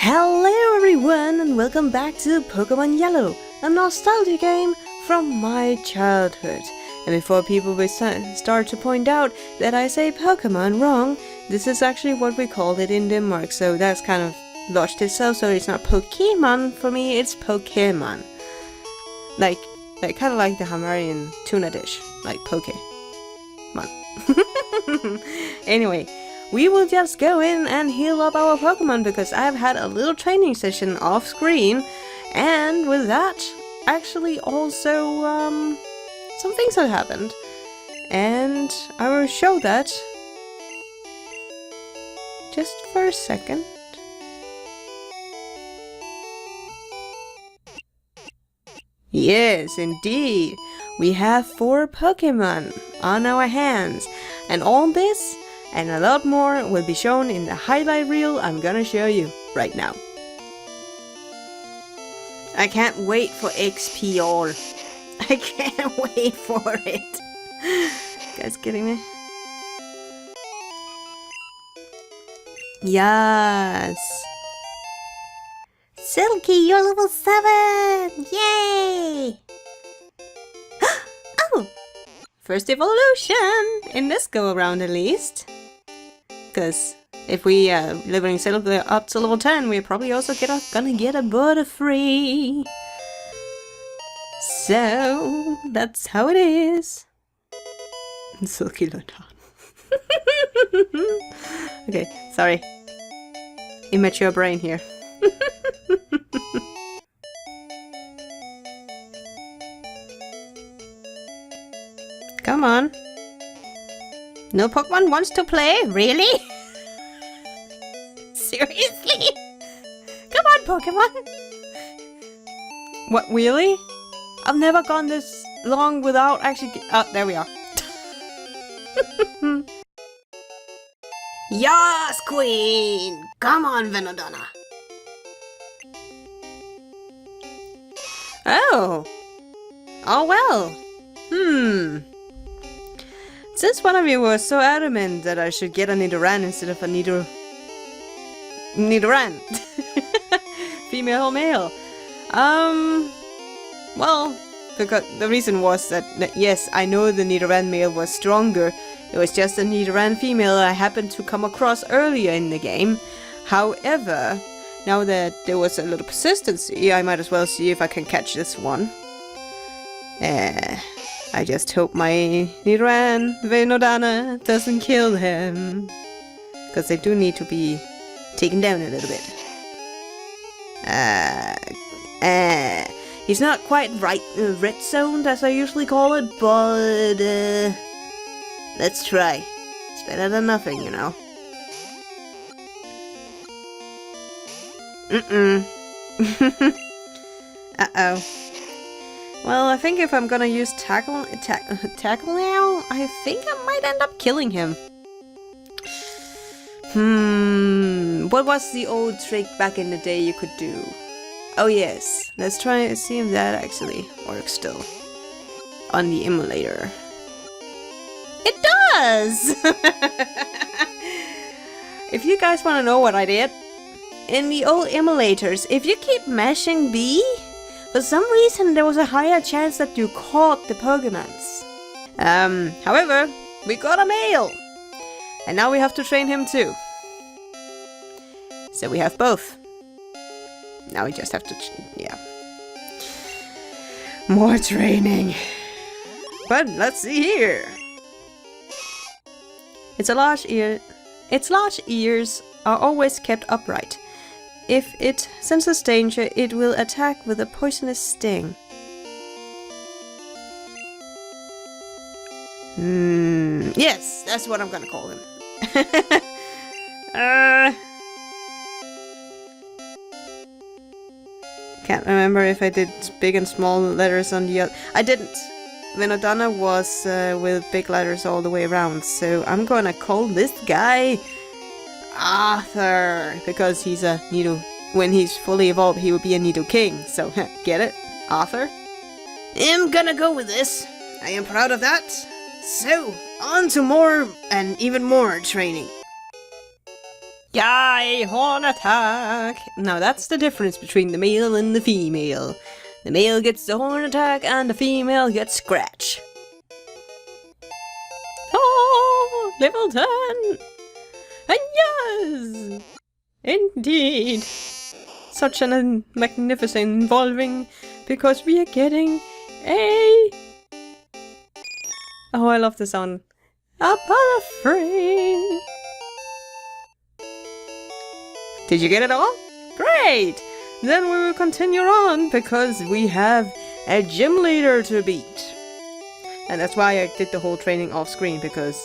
Hello everyone and welcome back to Pokemon Yellow, a nostalgia game from my childhood. And before people will start to point out that I say Pokemon wrong, this is actually what we call it in Denmark, so that's kind of lost itself, so it's not Pokemon for me, it's Pokemon. Like kind of like the Hungarian tuna dish, like Pokemon. Anyway, we will just go in and heal up our Pokemon because I've had a little training session off screen, and with that, actually also some things have happened, and I will show that just for a second. Yes, indeed, we have 4 Pokemon on our hands, and all this and a lot more will be shown in the highlight reel I'm gonna show you right now. I can't wait for XP all. I can't wait for it. You guys kidding me? Yes. Silky, you're level 7! Yay! Oh! First evolution! In this go around at least. Because if we leveling Silky up to level 10, we're probably also gonna get a Butterfree. So that's how it is. Silky learned on. Okay, sorry. Immature brain here. Come on. No Pokemon wants to play? Really? Seriously? Come on, Pokemon! What, really? I've never gone this long without actually... Oh, there we are. Yas, Queen! Come on, Venodonna! Oh! Oh well! Since one of you was so adamant that I should get a Nidoran instead of a Nidoran. Female or male. Well, the reason was that yes, I know the Nidoran male was stronger. It was just a Nidoran female I happened to come across earlier in the game. However, now that there was a little persistency, I might as well see if I can catch this one. I just hope my Nidoran Venodonna doesn't kill him. Because they do need to be taken down a little bit. He's not quite red zoned as I usually call it, but let's try. It's better than nothing, you know. Uh-oh. Well, I think if I'm gonna use tackle now, I think I might end up killing him. What was the old trick back in the day you could do? Oh yes, let's try and see if that actually works still. On the emulator. It does! If you guys want to know what I did, in the old emulators, if you keep mashing B, for some reason there was a higher chance that you caught the Pokemons. However, we got a male! And now we have to train him too. So we have both. Now we just have to, yeah. More training. But let's see here. Its large ears are always kept upright. If it senses danger, it will attack with a poisonous sting. Yes, that's what I'm gonna call him. Can't remember if I did big and small letters on the other. I didn't. Venodonna was with big letters all the way around, so I'm gonna call this guy Arthur, because he's a Nido. When he's fully evolved, he will be a Nido King, so get it? Arthur? I'm gonna go with this. I am proud of that. So, on to more and even more training. Yay, horn attack! Now that's the difference between the male and the female. The male gets the horn attack and the female gets scratch. Oh, level 10! And yes! Indeed! Such a magnificent evolving, because we are getting a... Oh, I love the sound. A Butterfree! Did you get it all? Great! Then we will continue on, because we have a gym leader to beat. And that's why I did the whole training off screen, because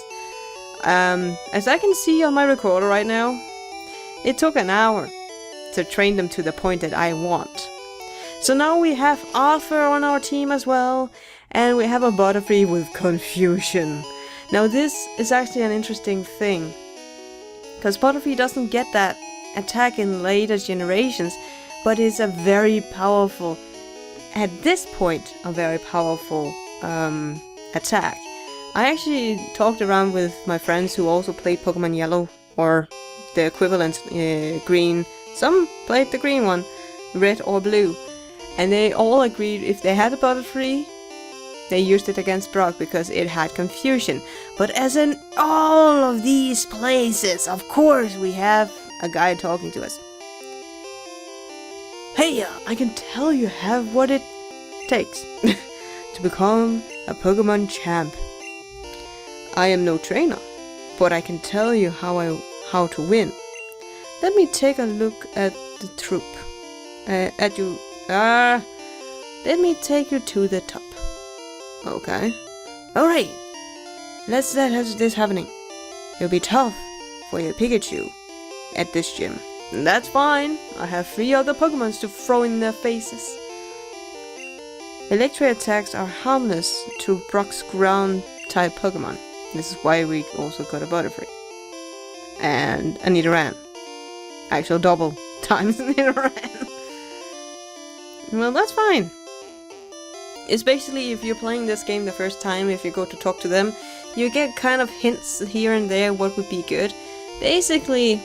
as I can see on my recorder right now, it took an hour to train them to the point that I want. So now we have Arthur on our team as well, and we have a Butterfree with Confusion. Now this is actually an interesting thing, because Butterfree doesn't get that attack in later generations, but is a very powerful, at this point, a very powerful attack. I actually talked around with my friends who also played Pokemon Yellow, or the equivalent green. Some played the green one, red or blue, and they all agreed if they had a Butterfree, they used it against Brock because it had Confusion. But as in all of these places, of course we have a guy talking to us. Hey, I can tell you have what it takes to become a Pokemon champ. I am no trainer, but I can tell you how to win. Let me take a look at the troop. Let me take you to the top. Okay. Alright. Let's have this happening. It'll be tough for your Pikachu at this gym. And that's fine. I have 3 other Pokemons to throw in their faces. Electric attacks are harmless to Brock's ground type Pokemon. This is why we also got a Butterfree. And a Nidoran. Actual double times Nidoran. Well, that's fine. It's basically, if you're playing this game the first time, if you go to talk to them, you get kind of hints here and there what would be good. Basically,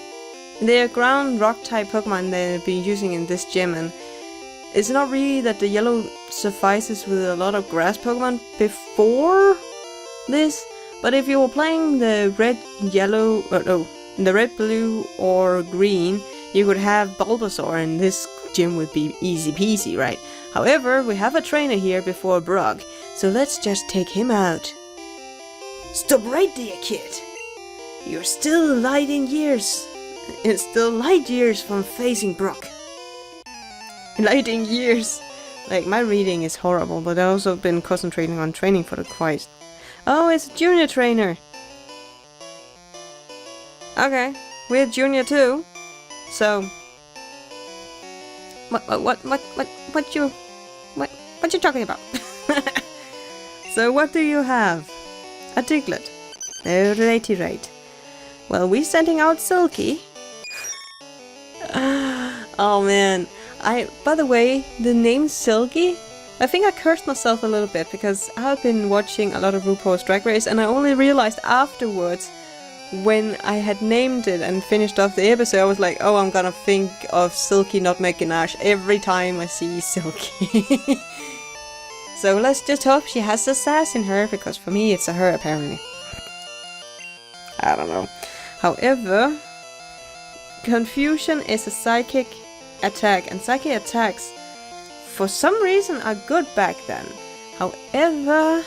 they're ground rock type Pokemon they've been using in this gym, and it's not really that the yellow suffices with a lot of grass Pokemon before this, but if you were playing the red, yellow, or no, the red, blue, or green, you could have Bulbasaur, and this gym would be easy peasy, right? However, we have a trainer here before Brock, so let's just take him out. Stop right there, kid! You're still light years from facing Brock. Light years! Like, my reading is horrible, but I've also been concentrating on training for the quite... Oh, it's a junior trainer! Okay, we're junior too. So... What you talking about? So what do you have? A Diglett. A Metalreita. Well, we're sending out Silky. Oh man. By the way, the name Silky, I think I cursed myself a little bit because I've been watching a lot of RuPaul's Drag Race, and I only realized afterwards when I had named it and finished off the episode, I was like, oh, I'm gonna think of Silky Nutmeg Ganache every time I see Silky. So let's just hope she has the sass in her, because for me it's a her apparently. I don't know. However, Confusion is a psychic attack, and psychic attacks for some reason are good back then. However,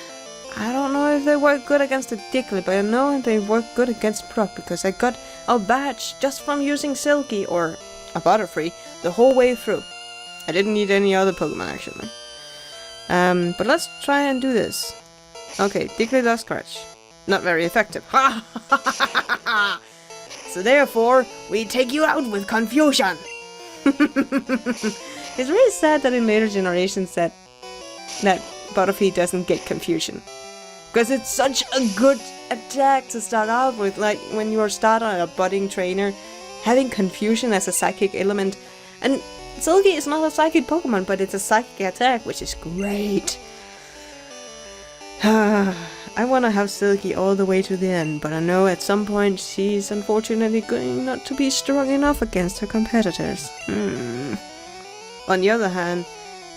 I don't know if they work good against a Diglett, but I know they work good against Brock because I got a badge just from using Silky, or a Butterfree, the whole way through. I didn't need any other Pokemon actually. But let's try and do this. Okay, Diglett does scratch. Not very effective. So therefore, we take you out with Confusion! It's really sad that in later generations that Butterfree doesn't get Confusion. Because it's such a good attack to start out with, like when you're starting a budding trainer, having Confusion as a psychic element. And Silky is not a psychic Pokemon, but it's a psychic attack, which is great. I want to have Silky all the way to the end, but I know at some point she's unfortunately going not to be strong enough against her competitors. On the other hand,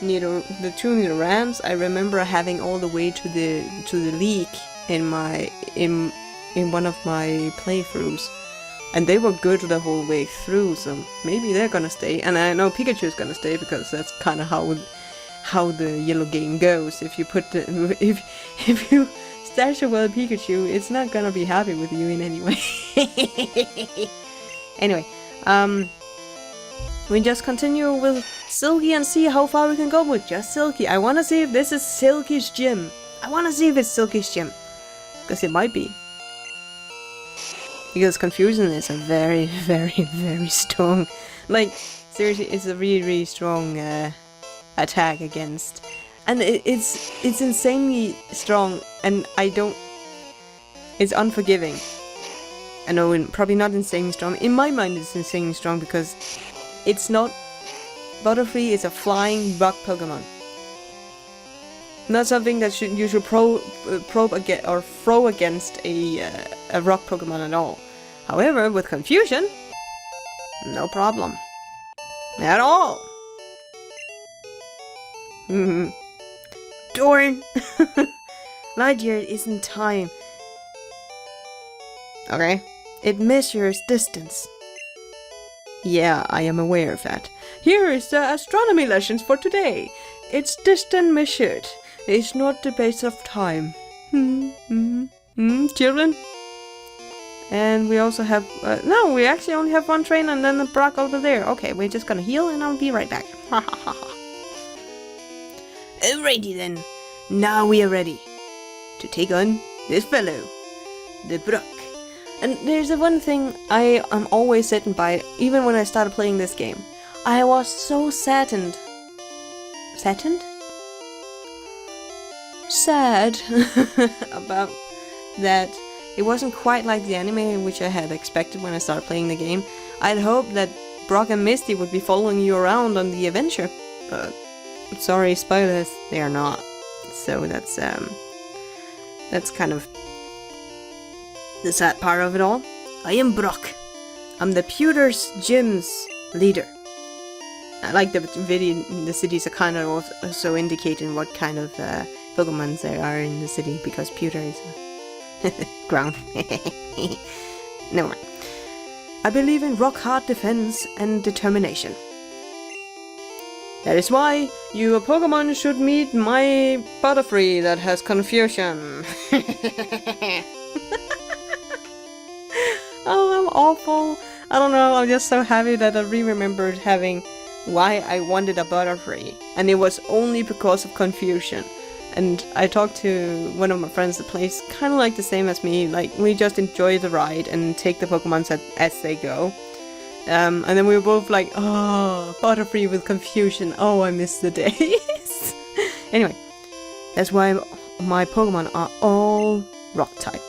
the two Nidorans, I remember having all the way to the league in one of my playthroughs, and they were good the whole way through. So maybe they're gonna stay, and I know Pikachu's gonna stay because that's kind of how the yellow game goes. If you put if you stash a well Pikachu, it's not gonna be happy with you in any way. Anyway, we just continue with Silky and see how far we can go with just Silky. I want to see if this is Silky's gym. I want to see if it's Silky's gym. Because it might be. Because Confusion is a very, very, very strong... Like, seriously, it's a really, really strong attack against... And it's insanely strong, and I don't... It's unforgiving. I know, probably not insanely strong. In my mind, it's insanely strong because... It's not... Butterfree is a flying rock Pokemon. Not something that you should probe against or throw against a rock Pokemon at all. However, with Confusion, no problem. At all. Darn! Lightyear isn't time. Okay. It measures distance. Yeah, I am aware of that. Here is the astronomy lessons for today. It's distant measured. It's not the base of time. Children? And we also have... no, we actually only have one train and then the Brock over there. Okay, we're just gonna heal and I'll be right back. Alrighty then. Now we are ready to take on this fellow, the Brock. And there's the one thing I am always saddened by, even when I started playing this game. I was so saddened. Saddened? Sad about that it wasn't quite like the anime, which I had expected when I started playing the game. I'd hoped that Brock and Misty would be following you around on the adventure, but sorry, spoilers, they are not. So that's kind of the sad part of it all. I am Brock. I'm the Pewter's Gym's leader. I like the video. The cities are kind of also indicating what kind of Pokemon there are in the city, because Pewter is ground. No more. I believe in rock-hard defense and determination. That is why you Pokemon should meet my Butterfree that has Confusion. Oh, I'm awful. I don't know, I'm just so happy that I remembered having why I wanted a Butterfree. And it was only because of Confusion. And I talked to one of my friends that plays kind of like the same as me. Like, we just enjoy the ride and take the Pokemon as they go. And then we were both like, oh, Butterfree with Confusion. Oh, I miss the days. Anyway, that's why my Pokemon are all rock type.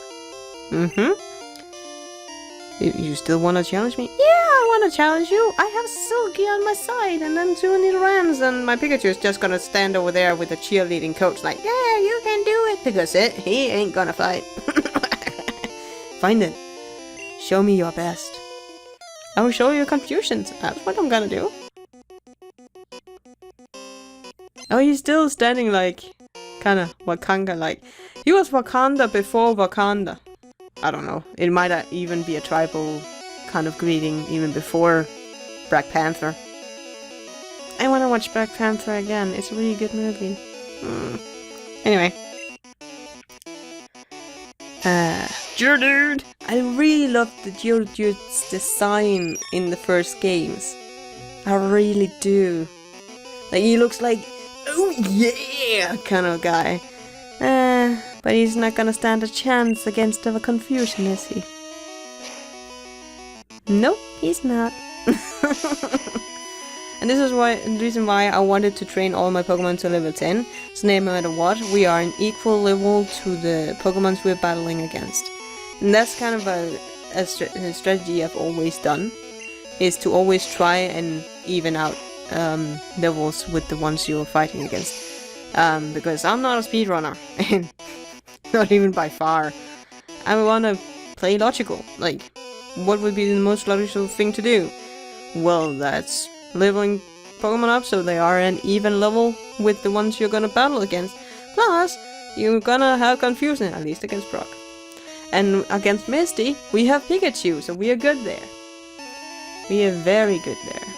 You still want to challenge me? Yeah, I want to challenge you. I have Silky on my side and then two Nidorans, and my Pikachu is just gonna stand over there with a cheerleading coach like, yeah, you can do it, because he ain't gonna fight. Fine then. Show me your best. I will show you Confusions. That's what I'm gonna do. Oh, he's still standing like, kinda Wakanda like. He was Wakanda before Wakanda. I don't know. It might even be a tribal kind of greeting even before Black Panther. I want to watch Black Panther again. It's a really good movie. Anyway. Geodude! I really loved the Geodude's design in the first games. I really do. Like, he looks like, oh yeah, kind of guy. But he's not gonna stand a chance against a Confusion, is he? Nope, he's not. And this is the reason why I wanted to train all my Pokemon to level 10. So no matter what, we are an equal level to the Pokemons we're battling against. And that's kind of a strategy I've always done. Is to always try and even out levels with the ones you're fighting against. Because I'm not a speedrunner. Not even by far. I want to play logical. Like, what would be the most logical thing to do? Well, that's leveling Pokemon up so they are an even level with the ones you're gonna battle against. Plus, you're gonna have confusion, at least against Brock. And against Misty, we have Pikachu, so we are good there. We are very good there.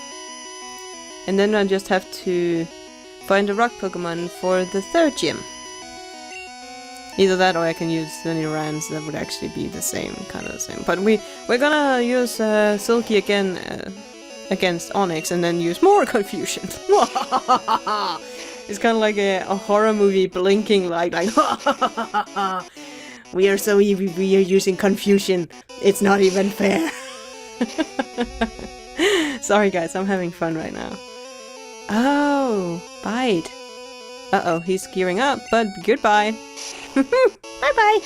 And then I just have to find a rock Pokemon for the third gym. Either that or I can use the Nirans, that would actually be the same, kind of the same. But we're gonna use Silky again against Onyx and then use more confusion. It's kind of like a horror movie blinking light, like we are so evil, we are using confusion. It's not even fair. Sorry guys, I'm having fun right now. Oh, bite. Uh-oh, he's gearing up, but goodbye. Bye-bye.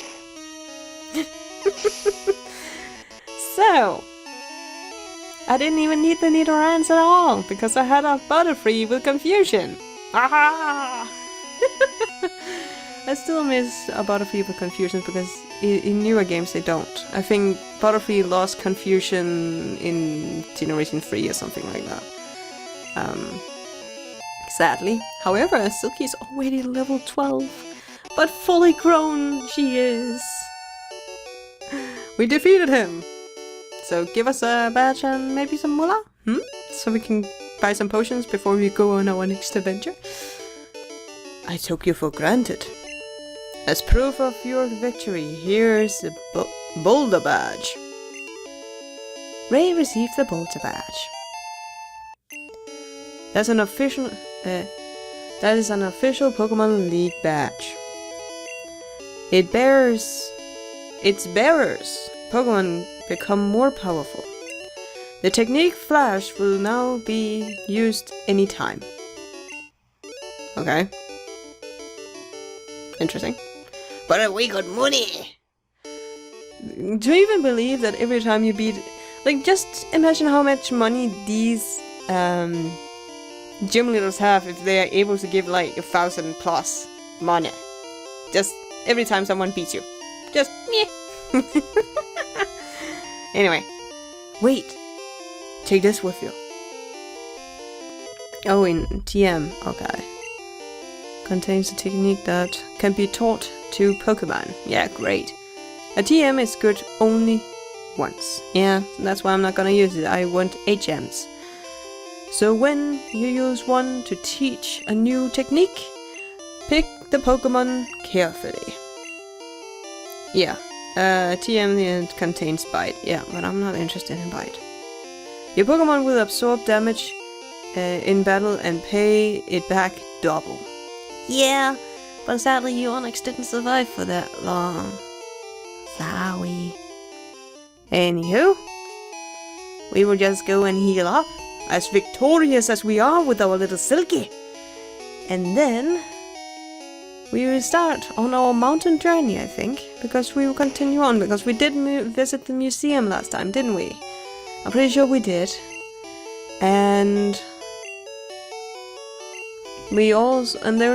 So, I didn't even need the Nidorans at all, because I had a Butterfree with confusion. Aha! I still miss a Butterfree with confusion, because in newer games they don't. I think Butterfree lost confusion in Generation 3 or something like that. Sadly. However, Silky is already level 12, but fully grown she is. We defeated him! So give us a badge and maybe some moolah? So we can buy some potions before we go on our next adventure? I took you for granted. As proof of your victory, here's the Boulder badge. Ray received the Boulder badge. That's an official... that is an official Pokemon League badge. Its bearers Pokemon become more powerful. The technique Flash will now be used anytime. Okay. Interesting. But we got money! Do you even believe that every time you beat... Like, just imagine how much money these gym leaders have if they are able to give like 1,000 plus money. Just every time someone beats you. Just meh. Anyway. Wait. Take this with you. Oh, in TM. Okay. Contains a technique that can be taught to Pokemon. Yeah, great. A TM is good only once. Yeah, that's why I'm not gonna use it. I want HMs. So when you use one to teach a new technique, pick the Pokemon carefully. Yeah, TM contains Bite. Yeah, but I'm not interested in Bite. Your Pokemon will absorb damage in battle and pay it back double. Yeah, but sadly you Onyx didn't survive for that long. Sorry. Anywho, we will just go and heal up, as victorious as we are with our little Silky. And then we will start on our mountain journey, I think, because we will continue on, because we did visit the museum last time, didn't we? I'm pretty sure we did. And there's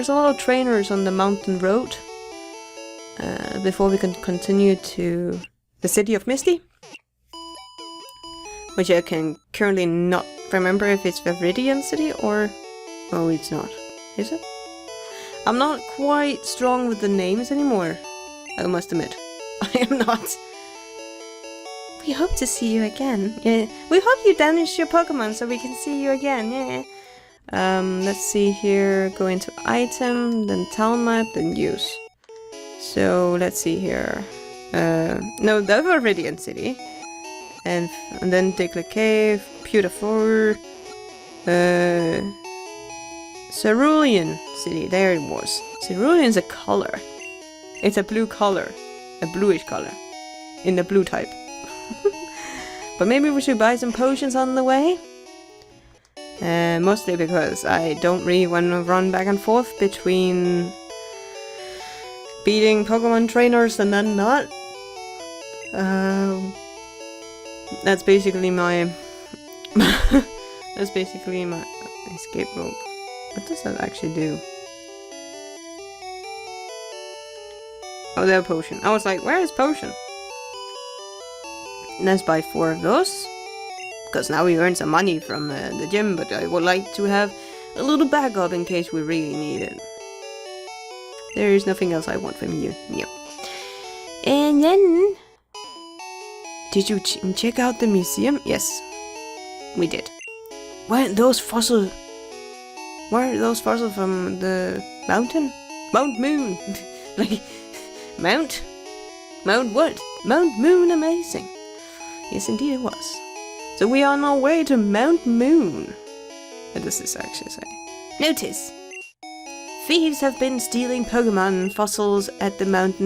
a lot of trainers on the mountain road before we can continue to the city of Misty, which I can currently not remember if it's Viridian City or... Oh, it's not. Is it? I'm not quite strong with the names anymore, I must admit. I am not. We hope to see you again. Yeah. We hope you damage your Pokemon so we can see you again. Yeah. Let's see here. Go into item, then town map, then use. So let's see here. No, the Viridian City. And then Diglett Cave, Pewterford, Cerulean City, there it was. Cerulean's a color. It's a blue color. A bluish color. In the blue type. But maybe we should buy some potions on the way? Mostly because I don't really want to run back and forth between beating Pokemon trainers and then not. That's basically my... That's basically my escape rope. What does that actually do? Oh, they're potion. I was like, where is potion? Let's buy 4 of those. Because now we earn some money from the gym, but I would like to have a little backup in case we really need it. There is nothing else I want from you. No. And then... Did you check out the museum? Yes. We did. Where are those fossils? Where are those fossils from the mountain? Mount Moon! Like... Mount what? Mount Moon amazing. Yes, indeed it was. So we are on our way to Mount Moon. What does this actually say? Notice! Thieves have been stealing Pokemon fossils at Mount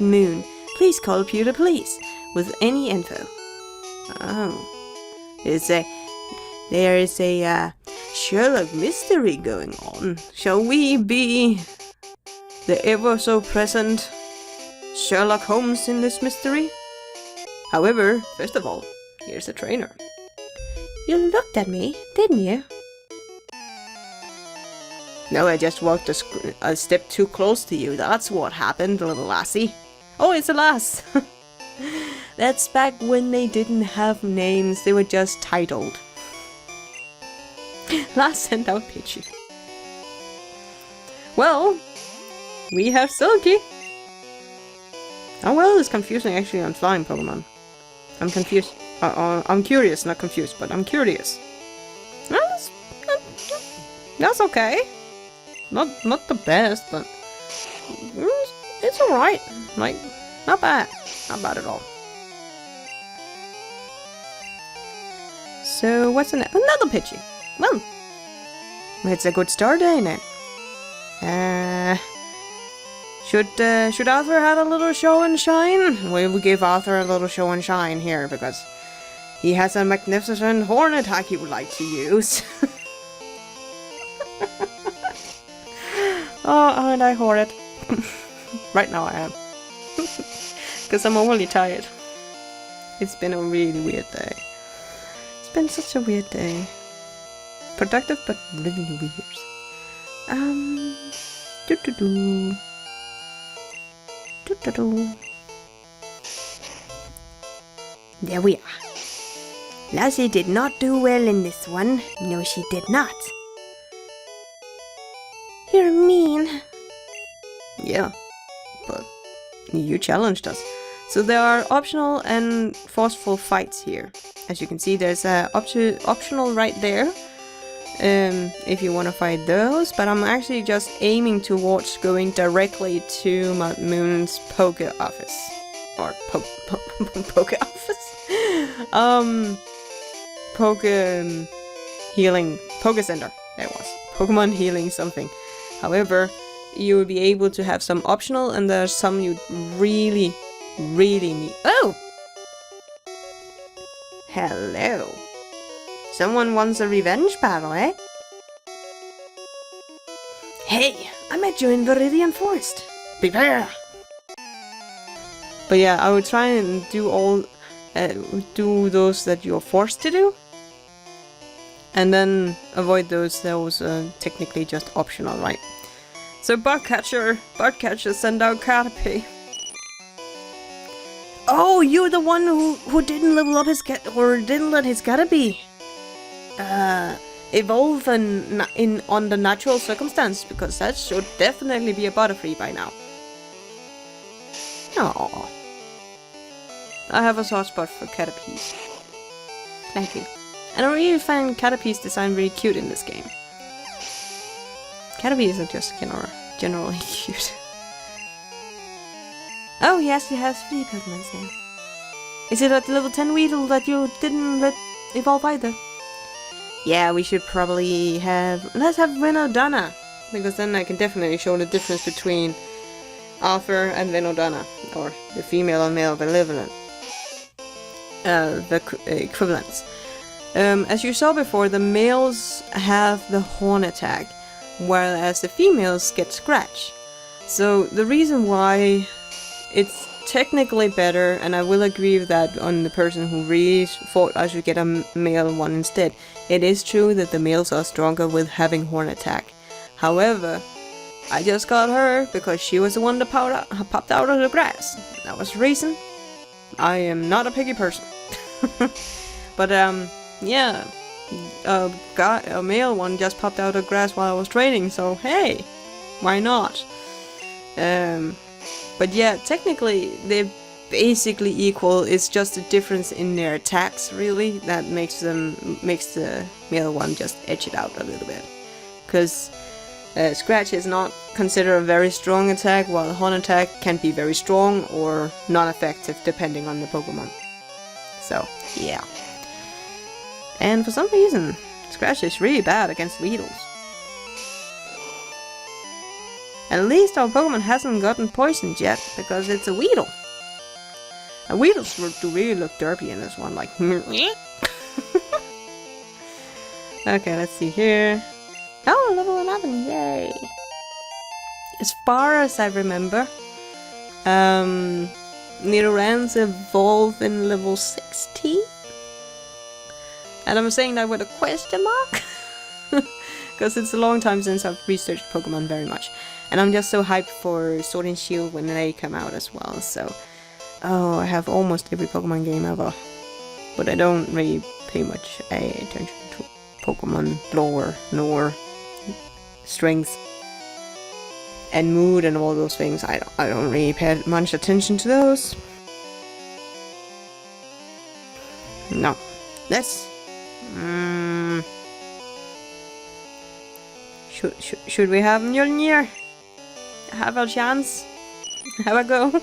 Moon. Please call Pewter Police with any info. Oh. There is a Sherlock mystery going on. Shall we be the ever so present Sherlock Holmes in this mystery? However, first of all, here's a trainer. You looked at me, didn't you? No, I just walked a step too close to you. That's what happened, little lassie. Oh, it's a lass! That's back when they didn't have names, they were just titled. Lass sent out Pidgey. Well, we have Silky. Oh well, it's confusing actually on flying Pokemon. I'm confused. I'm curious, not confused, but I'm curious. That's okay. Not the best, but it's alright. Like, not bad. Not bad at all. So, what's another Pidgey? Well, it's a good start, ain't it? Should Arthur have a little show and shine? We'll give Arthur a little show and shine here, because he has a magnificent horn attack he would like to use. Oh, aren't I horrid? Right now I am. Because I'm overly tired. It's been a really weird day. It's been such a weird day. Productive, but really weird. There we are. Lassie did not do well in this one. No, she did not. You're mean. Yeah, but you challenged us. So there are optional and forceful fights here. As you can see, there's a optional right there. If you want to fight those, but I'm actually just aiming towards going directly to Mount Moon's Poke office. Or Poke office? Healing Poke Center. There it was. Pokemon healing something. However, you will be able to have some optional, and there's some you really need. Oh! Hello. Someone wants a revenge battle, eh? Hey, I met you in Viridian Forest. Prepare! But yeah, I will try and do those that you're forced to do. And then avoid those that was technically just optional, right? So Bugcatcher, send out Caterpie. Oh, you're the one who didn't level up his didn't let his Caterpie evolve on the natural circumstance, because that should definitely be a Butterfree by now. Aww. I have a soft spot for Caterpies. Thank you. And I really find Caterpie's design really cute in this game. Caterpie isn't just generally cute. Oh yes, he has 3 Pokemons now. Is it at level 10 Weedle that you didn't let evolve either? Yeah, we should probably have... Let's have Venodonna, because then I can definitely show the difference between Arthur and Venodonna, or the female and male equivalent. The equivalents. As you saw before, the males have the horn attack, whereas the females get scratch. So the reason why it's technically better, and I will agree with that on the person who really thought I should get a male one instead, it is true that the males are stronger with having horn attack. However, I just got her because she was the one that popped out of the grass. That was the reason. I am not a picky person. But yeah, a male one just popped out of the grass while I was training, so hey, why not? But yeah, technically they're basically equal. It's just a difference in their attacks, really, that makes the male one just edge it out a little bit. Because Scratch is not considered a very strong attack, while Horn attack can be very strong or non-effective depending on the Pokemon. So yeah. And for some reason, Scratch is really bad against Weedles. At least our Pokemon hasn't gotten poisoned yet, because it's a Weedle. And Weedles do really look derpy in this one, like okay, let's see here. Oh, level 11, yay! As far as I remember, Nidorans evolve in level 16? And I'm saying that with a question mark, because it's a long time since I've researched Pokemon very much. And I'm just so hyped for Sword and Shield when they come out as well, so... Oh, I have almost every Pokemon game ever. But I don't really pay much attention to Pokemon lore, nor strength and mood and all those things. I don't really pay much attention to those. No. Let's... Should we have Mjolnir? Have a chance? Have a go?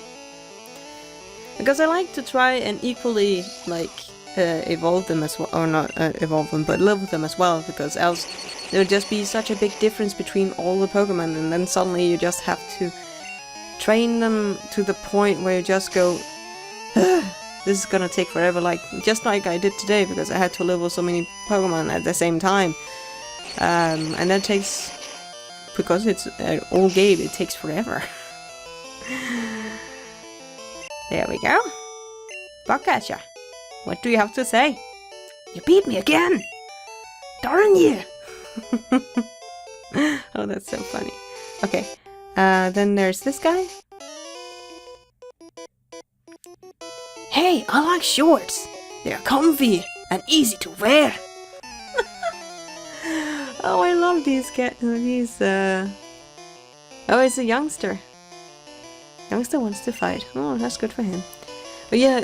Because I like to try and equally, like, evolve them as well, or not evolve them, but level them as well, because else there would just be such a big difference between all the Pokemon, and then suddenly you just have to train them to the point where you just go, this is gonna take forever, like, just like I did today, because I had to level so many Pokemon at the same time. And that takes, because it's an old game, it takes forever. There we go. Bugcatcher, what do you have to say? You beat me again! Darn you! Oh, that's so funny. Okay, then there's this guy. Hey, I like shorts! They're comfy and easy to wear! Oh, I love these oh, it's a youngster. Youngster wants to fight. Oh, that's good for him. But yeah,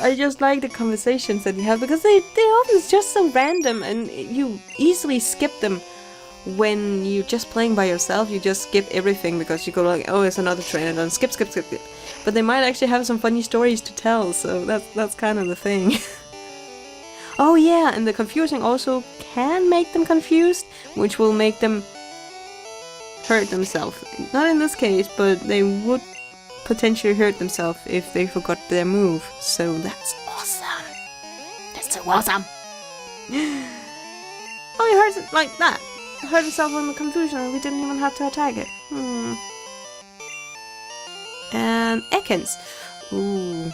I just like the conversations that you have, because they often just so random, and you easily skip them when you're just playing by yourself. You just skip everything because you go like, oh, it's another trainer, then skip. But they might actually have some funny stories to tell, so that's kind of the thing. Oh yeah, and the confusing also can make them confused, which will make them hurt themselves. Not in this case, but they would potentially hurt themselves if they forgot their move. So that's awesome. That's so awesome. Oh, he hurt it like that. Hurt himself on the confusion, and we didn't even have to attack it. And Ekans. Ooh.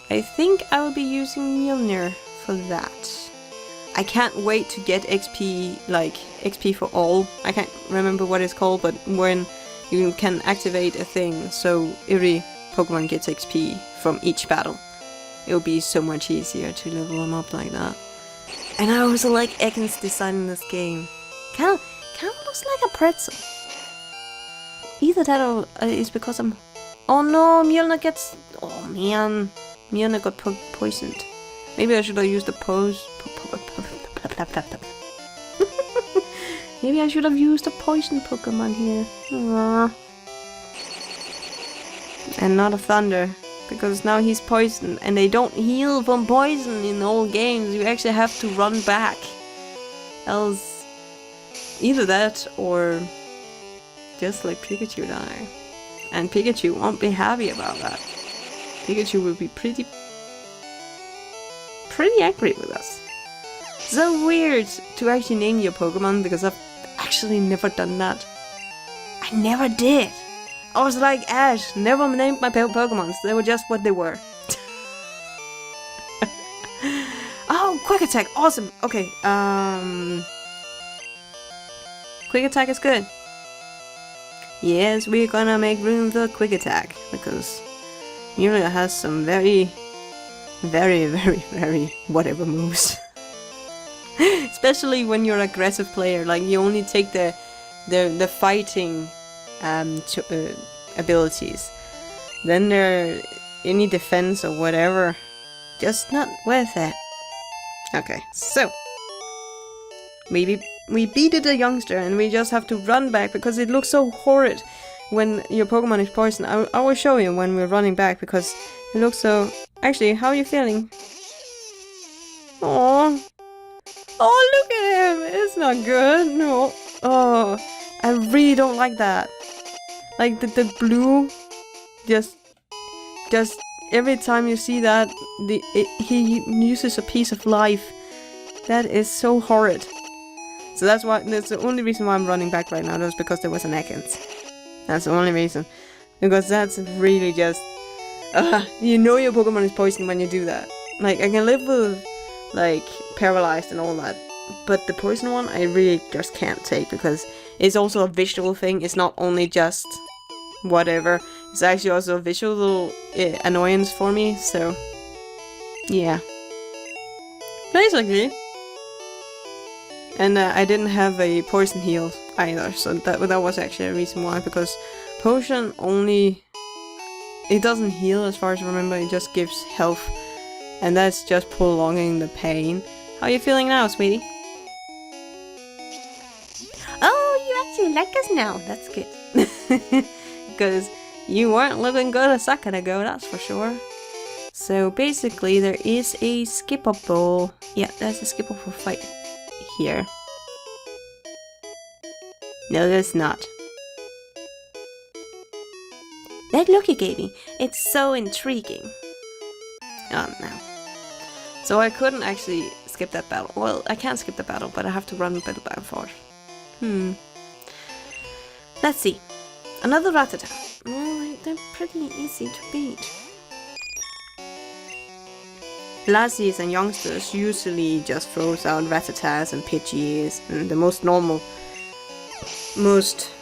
I think I will be using Mjolnir for that. I can't wait to get XP, like XP for all. I can't remember what it's called, but when you can activate a thing so every Pokemon gets XP from each battle, it'll be so much easier to level them up like that. And I also like Ekans' design in this game. Kind of looks like a pretzel. Either that or it's because I'm... Oh no, Mjolnir gets... Oh man, Mjolnir got poisoned. Maybe I should have used the Maybe I should have used a poison Pokemon here. Aww. And not a thunder, because now he's poisoned, and they don't heal from poison in all games. You actually have to run back. Else, either that or just let Pikachu die. And Pikachu won't be happy about that. Pikachu will be pretty angry with us. So weird to actually name your Pokemon, because I've actually never done that. I never did. I was like Ash, never named my Pokemons. They were just what they were. Oh, Quick Attack, awesome. Okay, Quick Attack is good. Yes, we're gonna make room for quick attack, because Metalreita has some very whatever moves. Especially when you're an aggressive player, like you only take the fighting abilities. Then there any defense or whatever, just not worth it. Okay, so we beat the youngster and we just have to run back because it looks so horrid when your Pokemon is poisoned. I will show you when we're running back because it looks so... Actually, how are you feeling? Aww. Oh, look at him! It's not good, no. Oh, I really don't like that. Like the blue, just every time you see that, he uses a piece of life. That is so horrid. So that's the only reason why I'm running back right now. That's because there was an Ekans. That's the only reason. Because that's really just... you know your Pokemon is poisoned when you do that. Like, I can live with, like, paralyzed and all that. But the poison one, I really just can't take because it's also a visual thing. It's not only just whatever. It's actually also a visual annoyance for me, so... Yeah. Basically. And I didn't have a poison heal either, so that was actually a reason why, because potion only... It doesn't heal as far as I remember, it just gives health. And that's just prolonging the pain. How are you feeling now, sweetie? Oh, you actually like us now, that's good. Because you weren't looking good a second ago, that's for sure. So basically there is a skippable... Yeah, there's a skippable fight here. No, there's not. That look you gave me, it's so intriguing. Oh no. So I couldn't actually skip that battle. Well, I can skip the battle, but I have to run battle back and forth. Let's see. Another Rattata. Well, they're pretty easy to beat. Lassies and youngsters usually just throws out Rattatas and Pidgeys and the most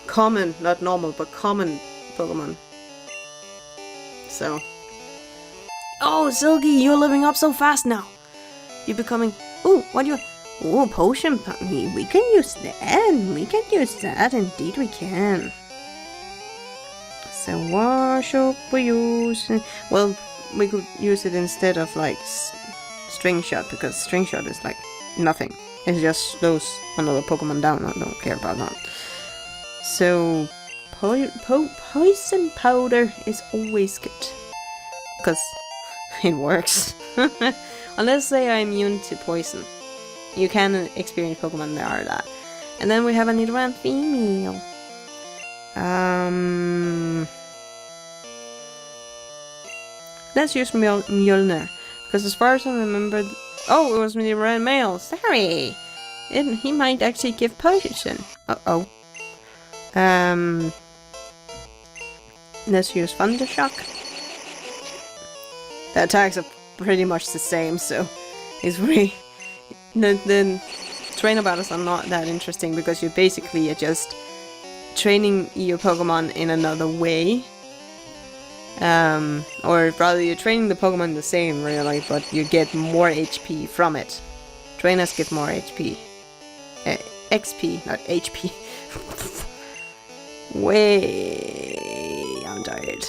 common, not normal, but common Pokemon. So. Oh, Silky, you're living up so fast now. You're becoming... Oh, what do you... Oh, potion puppy. We can use that. We can use that. Indeed we can. So what should we use? Well, we could use it instead of like string shot, because string shot is like nothing. It just slows another Pokemon down. I don't care about that. So poison powder is always good because it works. Unless they are immune to poison. You can experience Pokemon that are that. And then we have a Nidoran female. Let's use Mjolnir. Because as far as I remember... Oh, it was Nidoran male. Sorry. He might actually give poison. Uh-oh. Let's use Thunder Shock. The attacks are pretty much the same, so it's really... The trainer battles are not that interesting because you basically are just training your Pokemon in another way. Or rather, you're training the Pokemon the same, really, but you get more HP from it. Trainers get more HP. XP, not HP. Way, I'm tired.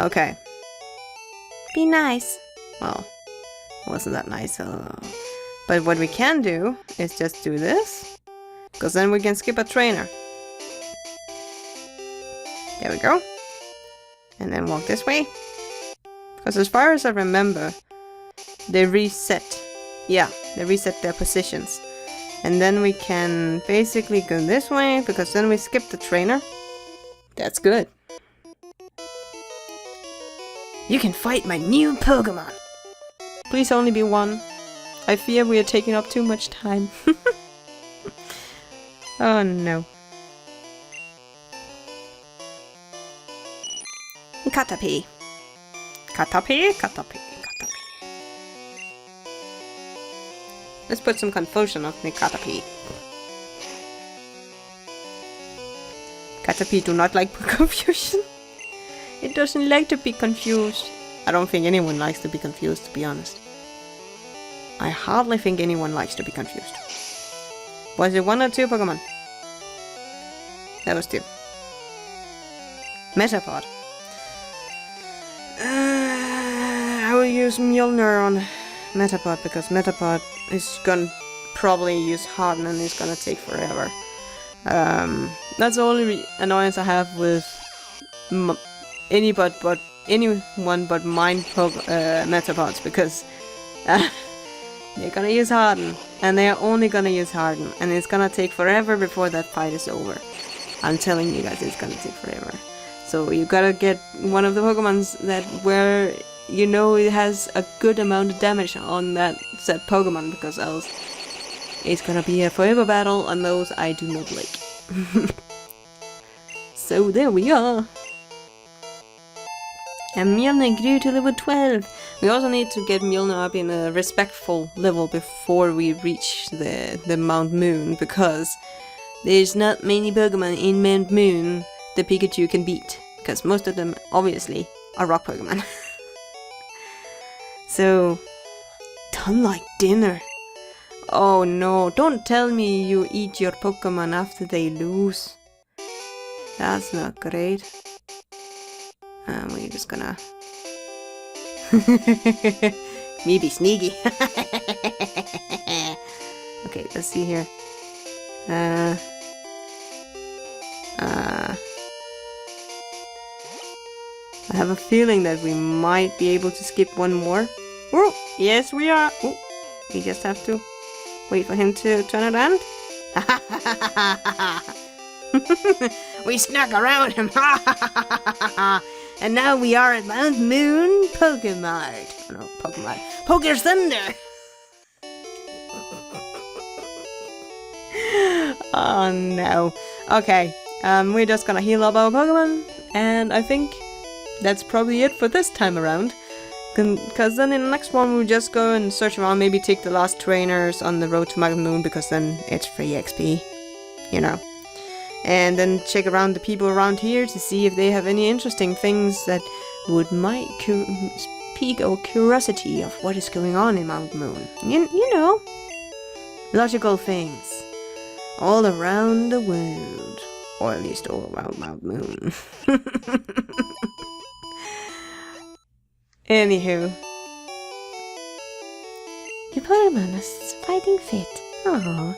Okay. Be nice. Well, wasn't that nice? But what we can do is just do this, because then we can skip a trainer. There we go. And then walk this way. Because as far as I remember, they reset. Yeah, they reset their positions. And then we can basically go this way, because then we skip the trainer. That's good. You can fight my new Pokemon. Please only be one. I fear we are taking up too much time. Oh no. Caterpie. Caterpie, Caterpie, Caterpie. Let's put some confusion on the Caterpie. Caterpie do not like confusion. It doesn't like to be confused. I don't think anyone likes to be confused, to be honest. I hardly think anyone likes to be confused. Was it 1 or 2 Pokemon? That was 2. Metapod. I will use Mjolnir on Metapod because Metapod is gonna probably use Harden and it's gonna take forever. That's the only annoyance I have with anyone but mine Metapods, because they're gonna use Harden, and they're only gonna use Harden, and it's gonna take forever before that fight is over. I'm telling you guys, it's gonna take forever. So you gotta get one of the Pokemons that where you know it has a good amount of damage on that said Pokemon, because else it's gonna be a forever battle, and those I do not like. So there we are. And Mjolnir grew to level 12. We also need to get Mjolnir up in a respectful level before we reach the Mount Moon, because there's not many Pokemon in Mount Moon that Pikachu can beat, because most of them obviously are rock Pokemon. So, done like dinner. Oh no, don't tell me you eat your Pokemon after they lose. That's not great. We're just gonna... Maybe sneaky. Okay, let's see here. I have a feeling that we might be able to skip one more. Oh, yes we are. Oh, we just have to wait for him to turn around. We snuck around him. And now we are at Mount Moon Pokemart. No, Pokemart. Poker's Thunder! Oh no. Okay, we're just gonna heal up our Pokemon, and I think that's probably it for this time around. Because then in the next one we'll just go and search around, maybe take the last trainers on the road to Mount Moon, because then it's free XP, you know. And then check around the people around here to see if they have any interesting things that would might pique our curiosity of what is going on in Mount Moon. You know, logical things all around the world, or at least all around Mount Moon. Anywho, your Pokemon is fighting fit. Aww.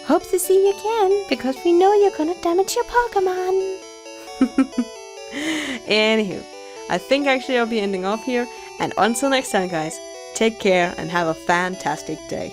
Hope to see you again, because we know you're gonna damage your Pokemon. Anywho, I think actually I'll be ending off here, and until next time guys, take care and have a fantastic day.